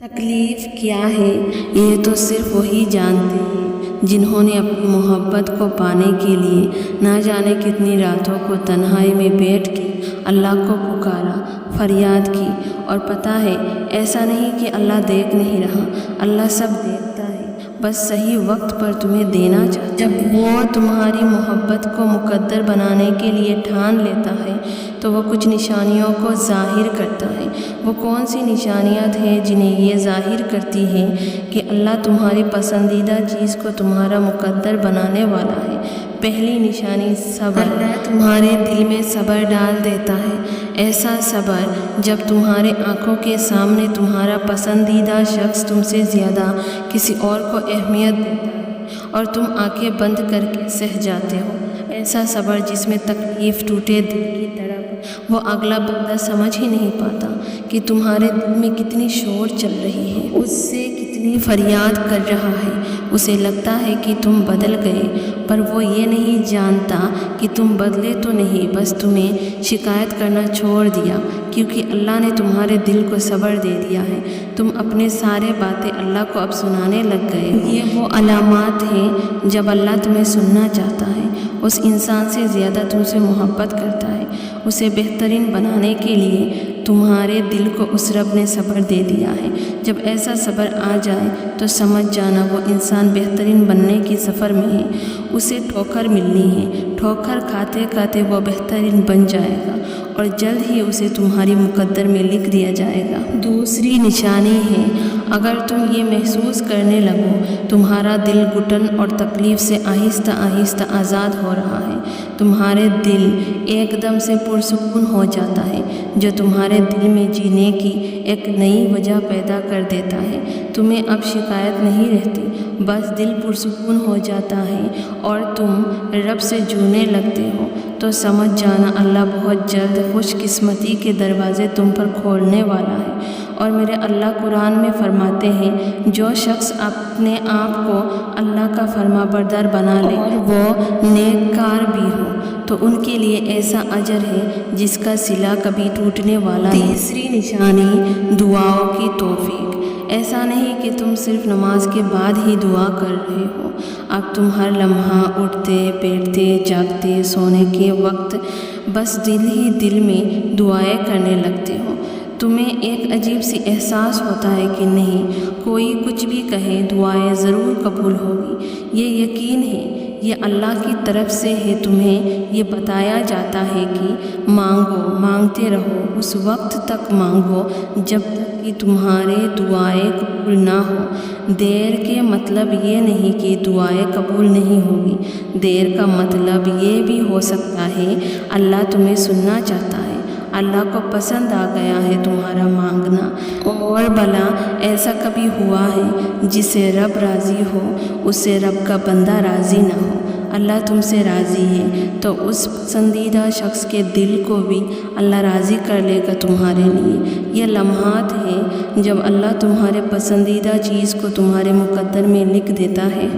تکلیف کیا ہے یہ تو صرف وہی جانتے ہیں جنہوں نے اپنی محبت کو پانے کے لیے نہ جانے کتنی راتوں کو تنہائی میں بیٹھ کے اللہ کو پکارا، فریاد کی۔ اور پتہ ہے ایسا نہیں کہ اللہ دیکھ نہیں رہا، اللہ سب دیکھتا ہے، بس صحیح وقت پر تمہیں دینا چاہتا ہے۔ جب وہ تمہاری محبت کو مقدر بنانے کے لیے ٹھان لیتا ہے تو وہ کچھ نشانیوں کو ظاہر کرتا ہے۔ وہ کون سی نشانیات ہیں جنہیں یہ ظاہر کرتی ہیں کہ اللہ تمہاری پسندیدہ چیز کو تمہارا مقدر بنانے والا ہے؟ پہلی نشانی صبر۔ اللہ تمہارے دل میں صبر ڈال دیتا ہے، ایسا صبر جب تمہارے آنکھوں کے سامنے تمہارا پسندیدہ شخص تم سے زیادہ کسی اور کو اہمیت دیتا ہے اور تم آنکھیں بند کر کے سہ جاتے ہو۔ ایسا صبر جس میں تکلیف ٹوٹے دل کی طرف وہ اگلا بندہ سمجھ ہی نہیں پاتا کہ تمہارے دل میں کتنی شور چل رہی ہے، اس سے کتنی فریاد کر رہا ہے۔ اسے لگتا ہے کہ تم بدل گئے، پر وہ یہ نہیں جانتا کہ تم بدلے تو نہیں، بس تمہیں شکایت کرنا چھوڑ دیا، کیونکہ اللہ نے تمہارے دل کو صبر دے دیا ہے۔ تم اپنے سارے باتیں اللہ کو اب سنانے لگ گئے۔ یہ وہ علامات ہیں جب اللہ تمہیں سننا چاہتا ہے، اس انسان سے زیادہ تم سے محبت کرتا ہے۔ اسے بہترین بنانے کے لیے تمہارے دل کو اس رب نے صبر دے دیا ہے۔ جب ایسا صبر آ جائے تو سمجھ جانا وہ انسان بہترین بننے کی سفر میں ہے، اسے ٹھوکر ملنی ہے۔ ٹھوکر کھاتے کھاتے وہ بہترین بن جائے گا اور جلد ہی اسے تمہاری مقدر میں لکھ دیا جائے گا۔ دوسری نشانی ہے، اگر تم یہ محسوس کرنے لگو تمہارا دل گھٹن اور تکلیف سے آہستہ آہستہ آزاد ہو رہا ہے، تمہارے دل ایک دم سے پرسکون ہو جاتا ہے، جو تمہارے دل میں جینے کی ایک نئی وجہ پیدا کر دیتا ہے۔ تمہیں اب شکایت نہیں رہتی، بس دل پرسکون ہو جاتا ہے اور تم رب سے جڑنے لگتے ہو، تو سمجھ جانا اللہ بہت جلد خوش قسمتی کے دروازے تم پر کھولنے والا ہے۔ اور میرے اللہ قرآن میں فرماتے ہیں، جو شخص اپنے آپ کو اللہ کا فرما بردار بنا لے اور وہ نیک کار بھی ہو تو ان کے لیے ایسا اجر ہے جس کا صلہ کبھی ٹوٹنے والا نہیں۔ تیسری نشانی دعاؤں کی توفیق۔ ایسا نہیں کہ تم صرف نماز کے بعد ہی دعا کر رہے ہو، اب تم ہر لمحہ اٹھتے بیٹھتے جاگتے سونے کے وقت بس دل ہی دل میں دعائیں کرنے لگتے ہو۔ تمہیں ایک عجیب سی احساس ہوتا ہے کہ نہیں، کوئی کچھ بھی کہے دعائیں ضرور قبول ہوگی۔ یہ یقین ہے، یہ اللہ کی طرف سے ہے۔ تمہیں یہ بتایا جاتا ہے کہ مانگو، مانگتے رہو، اس وقت تک مانگو جب تک کہ تمہارے دعائیں قبول نہ ہو۔ دیر کے مطلب یہ نہیں کہ دعائیں قبول نہیں ہوگی، دیر کا مطلب یہ بھی ہو سکتا ہے اللہ تمہیں سننا چاہتا ہے، اللہ کو پسند آ گیا ہے تمہارا مانگنا۔ اور بھلا ایسا کبھی ہوا ہے جسے رب راضی ہو اس سے رب کا بندہ راضی نہ ہو؟ اللہ تم سے راضی ہے تو اس پسندیدہ شخص کے دل کو بھی اللہ راضی کر لے گا تمہارے لیے۔ یہ لمحات ہیں جب اللہ تمہارے پسندیدہ چیز کو تمہارے مقدر میں لکھ دیتا ہے۔